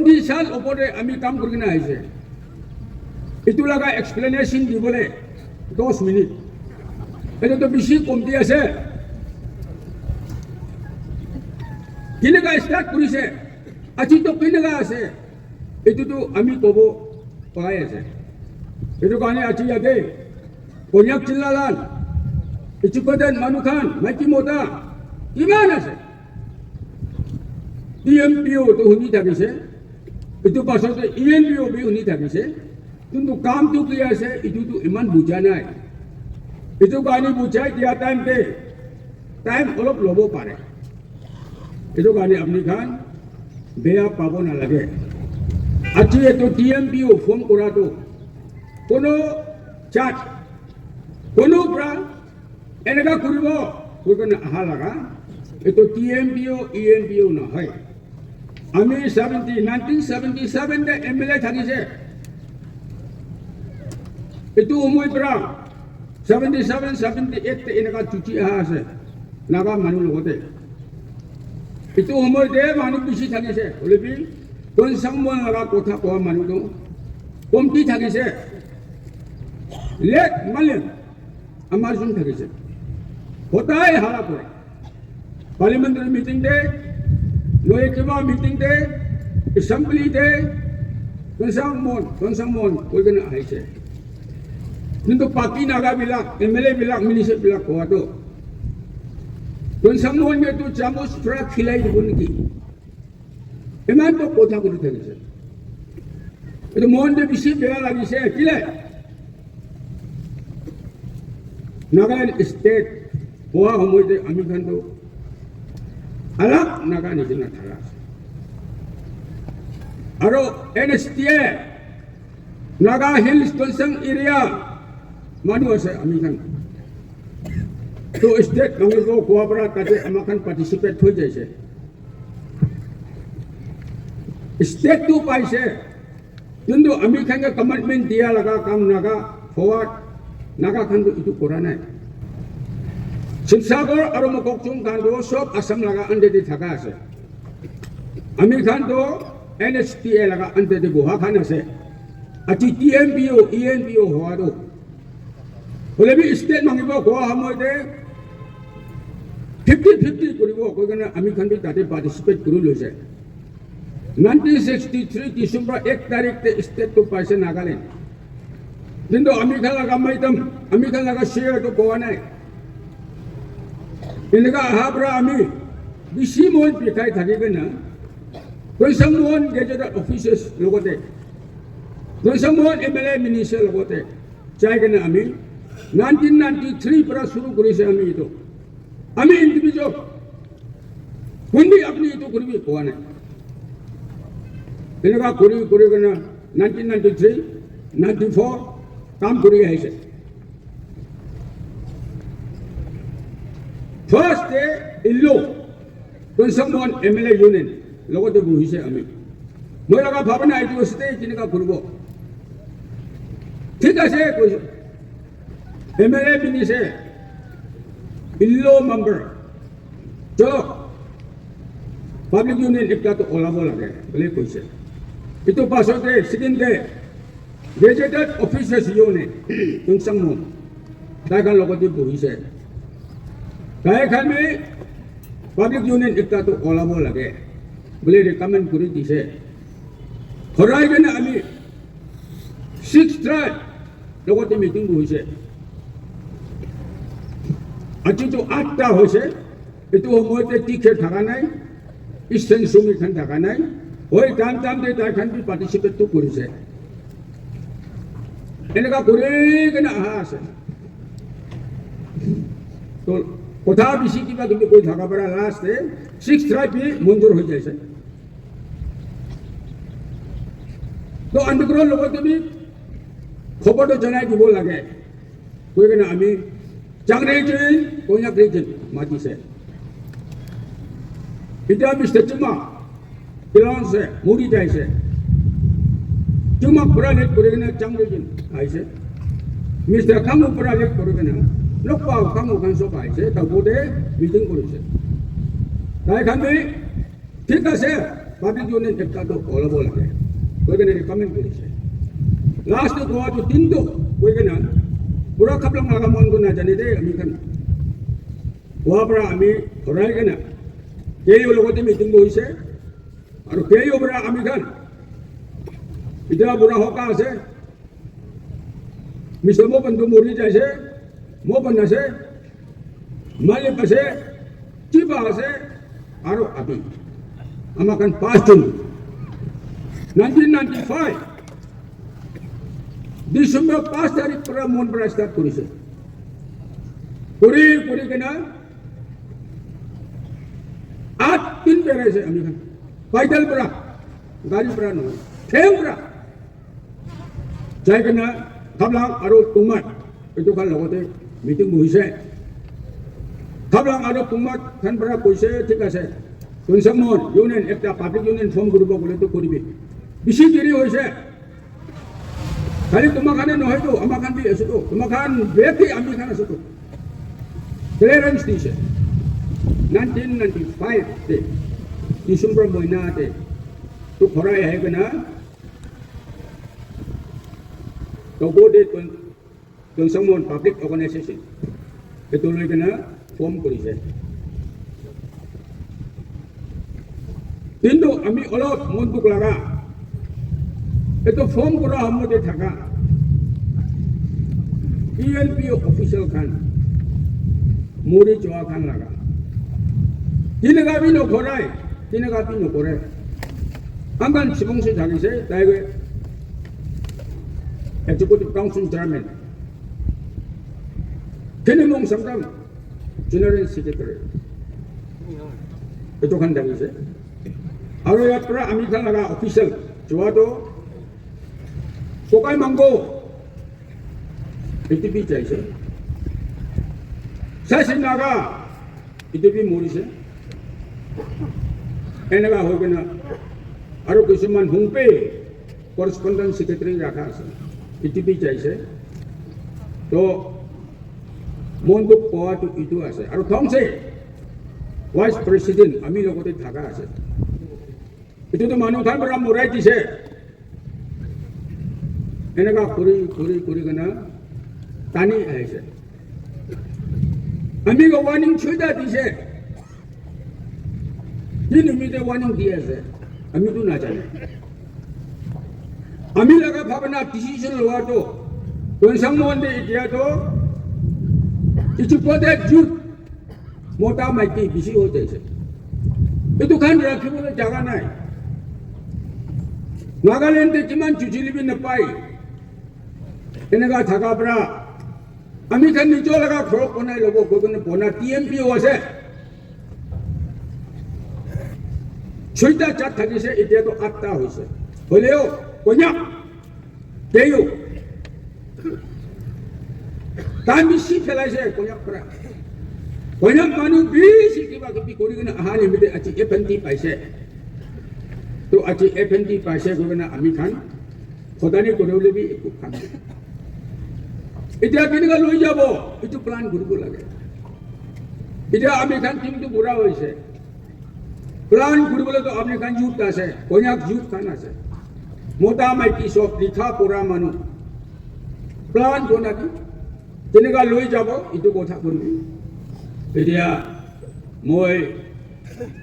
20 সাল ওপৰে আমি কাম কৰি কিনে আহিছে এইটো লগা এক্সপ্লেনেশ্যন দিবলৈ 10 মিনিট এইটো বেছি কমতি আছে কেনেকুৱা ষ্টাৰ্ট কৰিছে আজিতো কেনেকুৱা আছে এইটোতো আমি ক'ব পৰাই আছে এইটো কাৰণে আজি ইয়াতে কন্যাক জিলালাল ইচুকতেন মানুখান মাইকী মতা কিমান আছে PMPO তো শুনি থাকিছে এইটো পাছতে ENPO বি শুনি থাকিছে কিন্তু কামটো কি আছে এইটোতো ইমান বুজা নাই এইটো কাৰণে বুজাই দিয়া টাইম অলপ ল'ব পাৰে এইটো কাৰণে আপুনি খান বেয়া পাব নালাগে আজি এইটো TMPO ফোন কৰাটো কোনো চাট কোনো পৰা এনেকা কৰিব কোনো আহা লগা এইটো TMPO ENPO নহয় আমি 1977 MLA থাকিছে এইটো সময় পৰা 77-78 এনেকা চুটি আহা আছে নাগা মানুহ লগতে এইটো সময়তে মানুহ বেছি থাকিছে হলেবি কনচাংমন লগা কথা কোৱা মানুহটো কমতি থাকিছে লেট মালিক আমাৰ যোন থাকিছে সদায় হাৰা কৰে পাৰ্লিমেণ্টাৰী মিটিং দে লোকসভা মিটিং দে এছেম্বলি দে কনচাংমন কৈ কিনে আহিছে কিন্তু বাকী নাগাবিলাক MLA বিলাক মিনিষ্টাৰ বিলাক কোৱাটো কনচাংমন এইটো চামচ পৰা খিলাই দিব নেকি ইমানটো কথা কৰি থাকিছে এইটো মনটো বেছি বেয়া লাগিছে কিলে নাগালেণ্ড ষ্টেট হোৱা সময়তে আমি খানটো অলপ নাগা নিচিনা থাকা আছে আৰু NSTA নাগা হিলছ কনচাং এৰিয়া মানুহ আছে আমি খান তো ষ্টেট মাঙিব কোৱা পৰা তাতে আমাৰ খান পাৰ্টিচিপেট হৈ যাইছে ষ্টেটটো পাইছে কিন্তু আমি খানকে কমিটমেণ্ট দিয়া লগা কাম নাগা ফৰৱাৰ্ড নাগা খানটো এইটো কৰা নাই শিৱসাগৰ আৰু মককচুং খানটো সব আসাম লগা আণ্ডাৰতে থকা আছে আমি খানটো NSTA লগা আণ্ডাৰতে বহা খান আছে আজি TMPO ENPO হোৱাটো হলে বি ষ্টেট মাঙিব কোৱা সময়তে 50-50 কৰিব কৈ কিনে আমি খান তাতে পাৰ্টিচিপেট কৰি লৈছে 1963 ডিচেম্বৰ 1 তাৰিখতে ষ্টেটটো পাইছে নাগালেণ্ড কিন্তু আমি খান লগা মাইতম আমি খান লগা শ্বেয়াৰটো পোৱা নাই এনেকা অহাৰ পৰা আমি বেছি মন পিঠাই থাকিবে না কনচাংমন গেজেটেড অফিচাৰ্ছ লগতে কনচাংমন MLA মিনিষ্টাৰ লগতে চাই কিনে আমি 1993 পৰা শুৰু কৰেছে আমি এইটো আমি ইন্ডিভিজুয়াল কোনবি আপনি এইটো কৰবি কোৱা নাই এনেকা কৰি কিনে 1993 94 কাম কৰি আহিছে ফার্স্ট ডে ইল্লো কনচাংমন MLA ইউনিয়ন লগতে বহিছে আমি মই লগা ভাবনা এইটো আছে কেনেকা কৰিব ঠিক আছে কৈছে MLA মিনিছে ইল্লো মেম্বাৰ চলো পাব্লিক ইউনিয়ন একটাটো ওলাব লাগে বুলি কৈছে এইটো পাছতে second day gazetted officers union কনচাংমন তাইকাৰ লগতে বহিছে তাইখানে পাব্লিক ইউনিয়ন একটাটো ওলাব লাগে বুলি ৰেকমেণ্ড কৰি দিছে হৰাই কিনে আমি 6 ট্ৰাইব লগতে মিটিং বহিছে আজিতো 8টা হৈছে এইটো সময়তে টিকেট থকা নাই ইষ্টেন শ্ৰমিকখন থকা নাই হৈ টান দে তাইখান পাৰ্টিচিপেটটো কৰিছে এনেকা কৰি কিনে অহা আছে তো কথা বেছি কিবা কিবি কৈ থকা পৰা লাষ্টে 6 ট্ৰাইব মঞ্জুৰ হৈ যাইছে তো আন্দোলনৰ লগতে খবৰটো জনাই দিব লাগে কৈ কিনে আমি চাংৰেইজন কইনাক ৰিজন মাতিছে এতিয়া মিষ্টাৰ চুমা পিলনছে মুৰি যাইছে চুমা পৰা লেট কৰি কিনে চাংৰেইজন আহিছে মিষ্টাৰ খামু পৰা লেট কৰি কিনে লোকপাল খামু খান সব আহিছে তাবোতে মিটিং কৰিছে তাইখান ঠিক আছে পাব্লিক ইউনিয়ন একটাটো ওলাব লাগে কৈ কেনে ৰিকমেণ্ড কৰিছে লাষ্ট গোৱাটো তিনটো কৈ কেনে পুৰা খাপলাং লগা মনটো নাজানে দেই আমি খান গোৱাৰ পৰা আমি ভৰাই কেনে কেইও লগতে মিটিং বহিছে আৰু কেইও পৰা আমি খান এতিয়া বুঢ়া সকা আছে মিছল মোৰ বন্ধু মৰি যাইছে মোৰ বন্ধু আছে মালিক আছে চিপা আছে আৰু আমি আমাৰ খান 5 জন 1995 ডিসেম্বৰ 5 তাৰিখ পৰা মন পৰা ষ্টাৰ্ট কৰিছে কৰি কেনে 8 দিন পেৰাইছে আমি খান পাইডাল পৰা গাড়ী পৰা নহয় ঠেং পৰা যাই কেনে খাপলাং আৰু টুংমাত এইটো খান লগতে মিটিং বহিছে খাপলাং আৰু টুংমাত খান পৰা কৈছে ঠিক আছে কনসামন ইউনিয়ন একটা পাব্লিক ইউনিয়ন ফৰ্ম কৰিব বলেতো কৰিবি বেছি দেৰি হৈছে খালি তোমাক খানে নহয়তো আমাৰ খান বি আছোতো তোমাক খান বেকি আমি খান আছোতো ক্লিয়াৰেন্স দিছে 1995 তে ডিসেম্বৰ মহিনাতে তো ভৰাই আহে কেনে তগোদে কনসামন পাব্লিক অৰ্গানাইজেশন এইটো লৈ কেনে ফৰ্ম কৰিছে কিন্তু আমি অলপ মনটোক লাগা এইটো ফৰ্ম কৰা সময়তে থাকা PLPO অফিচিয়াল খান মৰি যোৱা খান লাগা তিনগাবি নকৰাই তিনগাবি নকৰে আনকান শিবংসে থাকিছে তাই এক্সিকিউটিভ কাউন্সিল চেয়াৰম্যান কেনেমং সামদাম জেনাৰেল সেক্ৰেটাৰি এইটো খান থাকিছে আৰু ইয়াৰ পৰা আমি খান লগা অফিচিয়েল যোৱাটো কোকাই মাংগো এটিপি চাইছে চাইছে নাগা এটিপি মৰিছে এনেকুৱা হৈ কিনে আৰু কিছুমান হুংপে কৰেছপণ্ডেণ্ট সেক্ৰেটাৰী ৰাখা আছে এটিপি চাইছে তো মনটোক পোৱাটো ইটো আছে আৰু থংছে ভাইচ প্ৰেচিডেণ্ট আমি লগতে থাকা আছে এইটোতো মানুহ খান পৰা মৰাই দিছে এনেকুৱা কৰি কেনে টানি আহিছে আমি ৱাৰ্নিং ছয়টা দিছে কি নিমিত্তে ৱাৰ্নিং দি আছে আমিতো নাজানো আমি লগা ভাৱনা ডিচিশ্যন লোৱাটো কনসামনে এতিয়াতো কিছু পদে যুদ্ধ মোটা মাইকী বেছি হৈ যাইছে এইটো খান ৰাখিবলৈ জাগা নাই নাগালেণ্ডে কিমান জুজিলিবি নাপায় এনেকুৱা থাকাৰ পৰা আমি খান নিজৰ লগা ঘৰ বনাই ল'ব গৈ কিনে বনা TMPO আছে 6টা চাট থাকিছে এতিয়াতো 8টা হৈছে হ'লেও কন্যাক কেও তাৰ বেছি ফেলাইছে কন্যাক পৰা কন্যাক মানুহ বেছি কিবা কিবি কৰি কিনে অহা নিমিত্তে আজি FNT পাইছে তো আজি FNT পাইছে গৈ কিনে আমি খান সদানি কৰিবলৈ বি একো খান এতিয়া কেনেকুৱা লৈ যাব এইটো প্লান কৰিব লাগে এতিয়া আমি খান টিমটো বুঢ়া হৈছে প্লান কৰিবলৈতো আমি খান যুদ্ধ আছে কন্যাক যুদ্ধ খান আছে মোটা মাইকী সব লিখা পঢ়া মানুহ প্লান বনাবি কেনেকুৱা লৈ যাব এইটো কথা কৰিবি এতিয়া মই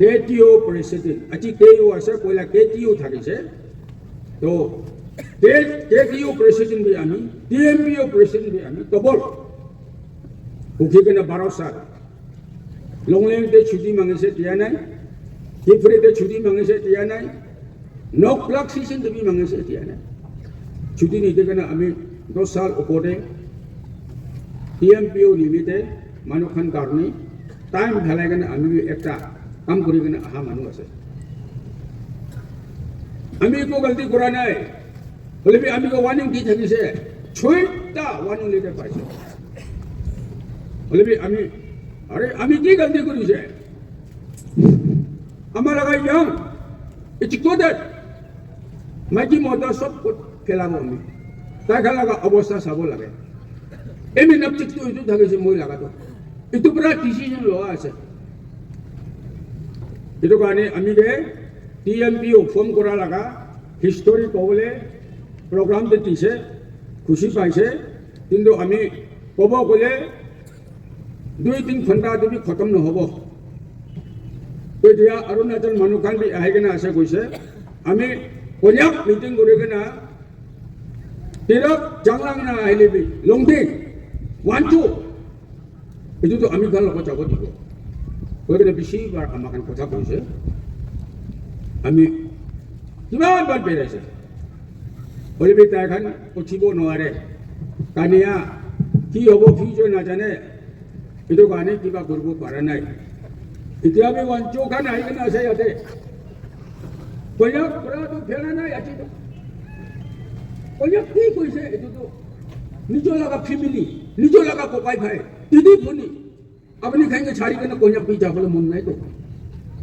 KTO প্ৰেচিডেণ্ট আজি KO আছে পইলা KTO থাকিছে তো KTO প্ৰেচিডেণ্ট বি আমি TMPO প্ৰেচিডেণ্ট বি আমি তবল উঠি কেনে 12 সাল লংলেংতে ছুটি মাঙিছে দিয়া নাই হিফ্রেতে ছুটি মাঙিছে দিয়া নাই নক প্লাক সিজন বি মাঙিছে দিয়া নাই ছুটি নিদি কেনে আমি 10 সাল ওপৰতে TMPO নিমিত্তে মানুহ খান কাৰণে টাইম ভেলাই কেনে আমি একটা কাম কৰি কেনে অহা মানুহ আছে আমি একো গলতি কৰা নাই হলে আমি ৱাৰ্নিং দি থাকিছে 6টা ৱাৰ্নিং লেটাৰ পাইছে হলে আমি আৰে আমি কি গলতি কৰিছে আমাৰ লগা ইয়াং ইটস কোডেড মাইকি মতা সব খেলাব আমি তাই খেলাগা অৱস্থা চাব লাগে এমি নপচিকটো ইটো থাকিছে মই লাগাটো ইটো পুৰা ডিসিশন লোৱা আছে এইটো কাৰণে আমি TMPO ফোন কৰা লগা হিষ্টৰী ক'বলৈ প্ৰগ্ৰামটো দিছে খুচি পাইছে কিন্তু আমি ক'ব গ'লে 2-3 ঘণ্টা তুমি খতম নহ'ব এতিয়া অৰুণাচল মানুহখান আহি কিনে আছে কৈছে আমি কন্যাক মিটিং কৰি কিনে তিৰক জাংলাং না আহিলিবি লংডিং ওৱানটো এইটোতো আমি খান লগত যাব দিব কৈ কিনে বেছিবাৰ আমাক কথা কৈছে আমি কিমান বাৰ বেৰাইছে হ'লেবি তাইখান উঠিব নোৱাৰে কানিয়া কি হ'ব ফিউচাৰ নাজানে এইটো কাৰণে কিবা কৰিব পৰা নাই এতিয়া আমি ওৱানটোখান আহি কিনে আছে ইয়াতে কন্যাক পৰাটো ফেৰা নাই ইয়াতে কন্যাক কি কৈছে এইটোতো নিজৰ লগা ফেমিলি নিজৰ লগা ককাই ভাই দিদি ভনী আপুনি খাইকে ছাড়ি কিনে কন্যাক পি যাবলৈ মন নাই তো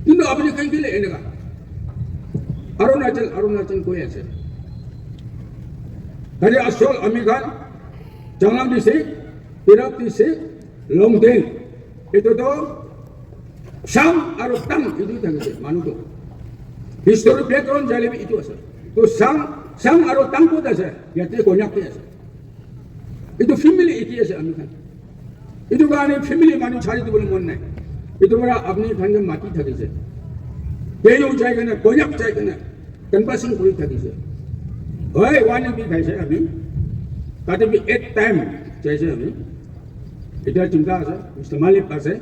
কিন্তু আপুনি খাই গেলে এনেকা অৰুণাচল কৈ আছে তাহলে আসল আমি খান জাংলাং ডিস্ট্ৰিক্ট তিৰপ ডিস্ট্ৰিক্ট লংডিং এইটোতো চাং আৰু টাং এইটো থাকিছে মানুহটো হিষ্টৰী বেকগ্ৰাউণ্ড জানিবি এইটো আছে তো চাং আৰু টাং ক'ত আছে ইয়াতে কন্যাক আছে এইটো ফেমিলি এটি আছে আমি খান এইটো কাৰণে ফেমিলি মানুহ ছাড়ি দিবলৈ মন নাই এইটো পৰা আপুনি খানকে মাতি থাকিছে কেইও যায় কিনে কন্যাক যায় কিনে কনভাৰ্চন কৰি থাকিছে হয় ওৱান বি খাইছে আমি তাতে বি 8 টাইম যাইছে আমি এতিয়া চিন্তা আছে মিষ্টাৰ মালিক আছে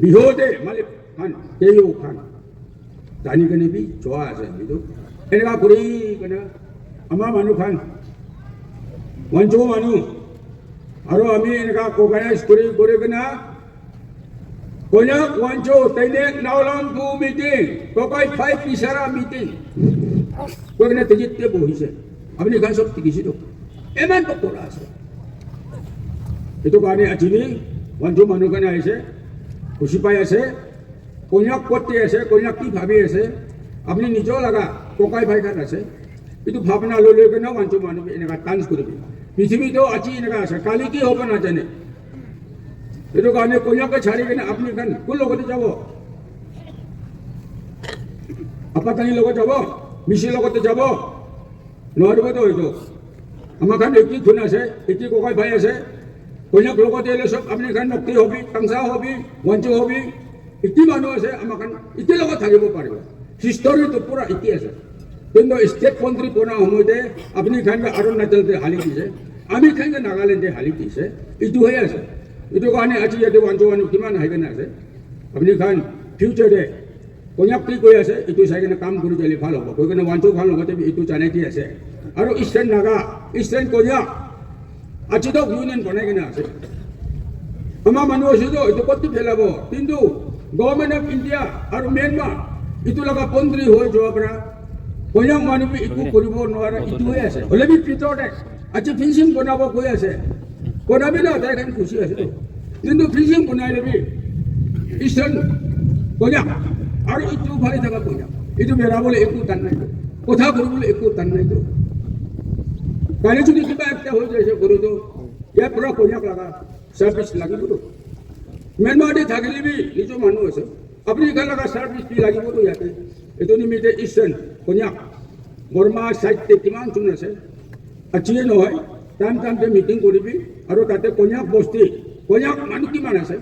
বিহুতে মালিক খান কেইও খান জানি কিনে বি যোৱা আছে আমিতো এনেকুৱা কৰি কিনে আমাৰ মানুহ খান ওৱানটো মানুহ আৰু আমি এনেকুৱা অৰ্গেনাইজ কৰি কিনে কন্যাক ওৱানটো তৈনেক নাওলামটো মিটিং ককাই ফাই পিছাৰা মিটিং কৈ কিনে তেজিতে বহিছে আপুনি খান চব টিকিছিতো ইমান কৰা আছে এইটো কাৰণে আজি ওৱানটো মানুহখানে আহিছে খুচি পাই আছে কন্যাক ক'ত আছে কন্যাক কি ভাবি আছে আপুনি নিজৰ লগা ককাই ভাই খান আছে এইটো ভাৱনা লৈ কিনে ওৱানটো মানুহ এনেকুৱা ডান্স কৰিবি পৃথিৱীতো আজি এনেকুৱা আছে কালি কি হ'ব নাজানে এইটো কাৰণে কন্যাকে ছাড়ি কিনে আপুনি খান কোন লগতে যাব আপাতানিৰ লগত যাব মিচিৰ লগতে যাব নোৱাৰিবতো এইটো আমাৰ খান এটি খুন আছে এটি ককাই ভাই আছে কন্যাক লগতে এলে চব আপুনি খান নক্তি হবি কাংচা হবি ওৱানটো হবি এটি মানুহ আছে আমাৰ খান এটি লগত থাকিব পাৰিব হিষ্টৰীটো পুৰা এটি আছে কিন্তু ষ্টেট মন্ত্ৰী বনোৱা সময়তে আপুনি খান অৰুণাচলতে হালি দিছে আমি খান নাগালেণ্ডে হালি দিছে এইটো হৈ আছে এইটো কাৰণে আজি ইয়াতে ওৱানটো মানুহ কিমান আহি কিনে আছে আপুনি খান ফিউচাৰে কন্যাক কি কৈ আছে এইটো চাই কিনে কাম কৰি যালে ভাল হ'ব কৈ কিনে ওৱানটো ভাল লগতে এইটো জানাই দি আছে আৰু ইষ্টাৰ্ণ নাগা ইষ্টাৰ্ণ কন্যাক আজিতো ইউনিয়ন বনাই কিনে আছে আমাৰ মানুহ আছেতো এইটো ক'ত পেলাব কিন্তু গভৰ্ণমেণ্ট অফ ইণ্ডিয়া আৰু ম্যানমাৰ এইটো লগা বন্দী হৈ যোৱাৰ পৰা কন্যাক মানুহ একো কৰিব নোৱাৰে এইটো হৈ আছে হ'লে বি ভিতৰতে আজি ফিনিচিং বনাব কৈ আছে বনাবি ন তাইখান খুচি আছে কিন্তু ফিনিচিং বনাই ল'বি ইষ্টাৰ্ণ কন্যাক আৰু এইটো ভালে থকা কন্যাক এইটো মেৰাবলৈ একো টান নাই কথা কৰিবলৈ একো টান নাইতো কালি যদি কিবা একটা হৈ যাইছে কৰোঁতো ইয়াৰ পৰা কন্যাক লগা চাৰ্ভিচ লাগিবতো ম্যানমাৰতে থাকিলেবি নিজৰ মানুহ আছে আপুনি এখান লগা চাৰ্ভিচ দি লাগিবতো ইয়াতে এইটো নিমিত্তে ইষ্টাৰ্ণ কন্যাক বৰ্মা চাইডতে কিমান চোন আছে আজিয়ে নহয় টাইমতে মিটিং কৰিবি আৰু তাতে কন্যাক বস্তি কন্যাক মানুহ কিমান আছে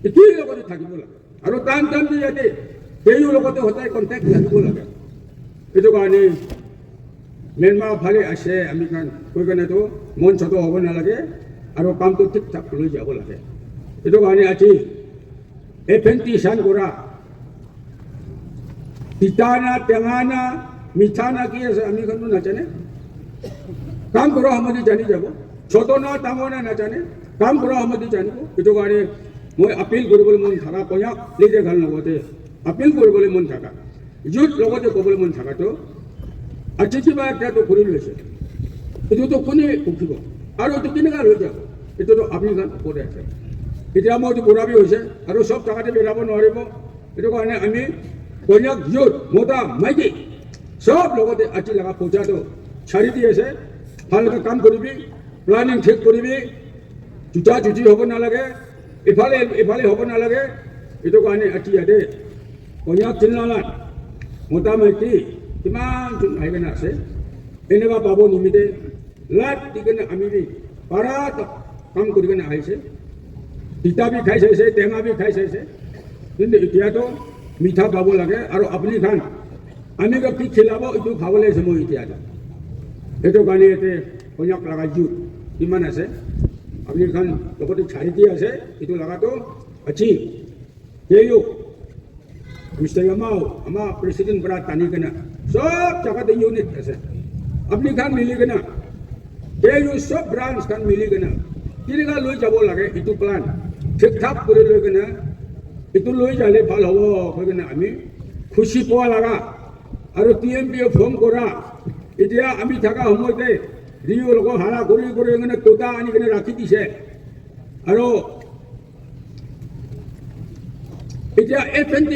এটিৰ লগতে থাকিব লাগে আৰু টাইমতে ইয়াতে কেইও লগতে সদায় কণ্টেক্ট থাকিব লাগে এইটো কাৰণে ম্যানমাৰ ফালে আছে আমি খান কৈ কিনেতো মন চটো হ'ব নালাগে আৰু কামটো ঠিক ঠাক লৈ যাব লাগে এইটো কাৰণে আজি FNT চান কৰা তিতা না টেঙা না মিঠা না কি আছে আমি খানো নাজানে কাম কৰা সময়তে জানি যাব ছোট না ডাঙৰ না নাজানে কাম কৰা সময়তে জানিব এইটো কাৰণে মই আপিল কৰিবলৈ মন থকা কন্যাক নিজে ভাল লগতে আপিল কৰিবলৈ মন থকা য'ত লগতে ক'বলৈ মন থকাটো আজি কিবা এটাতো কৰি লৈছে এইটোতো কোনে উঠিব আৰু এইটো কেনেকুৱা হৈ যাব এইটোতো আপুনি গান ওপৰতে আছে এতিয়া মইতো বুঢ়াবি হৈছে আৰু চব জেগাতে বেৰাব নোৱাৰিব এইটো কাৰণে আমি কন্যাক য'ত মতা মাইকী চব লগতে আজি লগা পূজাটো ছাড়ি দি আছে ভালকৈ কাম কৰিবি প্লানিং ঠিক কৰিবি জোতা জুতি হ'ব নালাগে এফালে হ'ব নালাগে এইটো কাৰণে আজি ইয়াতে কন্যাক চিনলালাত মোটামুটি কিমান জন আহিকেনে আছে এনেকুৱা পাব নিমিতে লাভ দিকেনে আমি পাৰা কাম কৰি কেনে আহিছে তিতা বি খাই চাইছে টেঙা বি খাই চাইছে কিন্তু এতিয়াতো মিঠা পাব লাগে আৰু আপুনি খান আমি কি খেলাব এইটো খাব লাগিছে মই এতিয়াতো সেইটো কাৰণে ইয়াতে কইনাক লগাই জুত কিমান আছে আপুনি খান লগতে চাৰিটি আছে এইটো লগাটো আছে কেয়ো মিষ্টাৰ আমাও আমাৰ প্ৰেচিডেণ্ট পৰা টানি কেনে সব জাগাতে ইউনিট আছে আপুনি খান মিলি কেনে কেয়ো সব ব্ৰাঞ্চ খান মিলি কেনে কেনেকুৱা লৈ যাব লাগে এইটো প্লান ঠিক ঠাক কৰি লৈ কেনে এইটো লৈ যালে ভাল হ'ব কৈ কেনে আমি খুচি পোৱা লগা আৰু TMPও ফোন কৰা এতিয়া আমি থকা সময়তে ৰিঅ' লগত হাৰা কৰি কেনে তোতা আনি কেনে ৰাখি দিছে আৰু এতিয়া FNT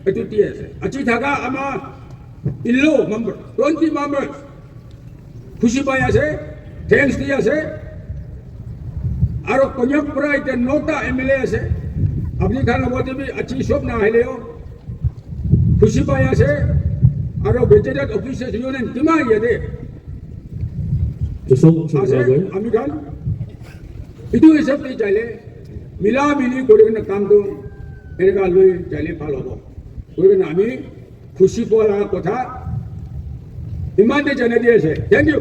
এইটো দি আছে আজি থকা আমাৰ 11 মেম্বাৰ 20 মেম্বাৰ খুচি পাই আছে থেংকছ দি আছে আৰু কন্যাক পৰা এতিয়া 9টা MLA আছে আপুনি খান লগতে আজি সব নাহিলেও খুচি পাই আছে আৰু গেজেটেড অফিচাৰ্ছ ইউনিয়ন কিমান ইয়াতে আছে আমি খান এইটো হিচাপে যাইলে মিলা মিলি কৰি কিনে কামটো এনেকুৱা লৈ যাইলে ভাল হ'ব কৈ কিনে আমি খুচি পোৱা লগা কথা ইমানতে জনাই দি আছে থেংক ইউ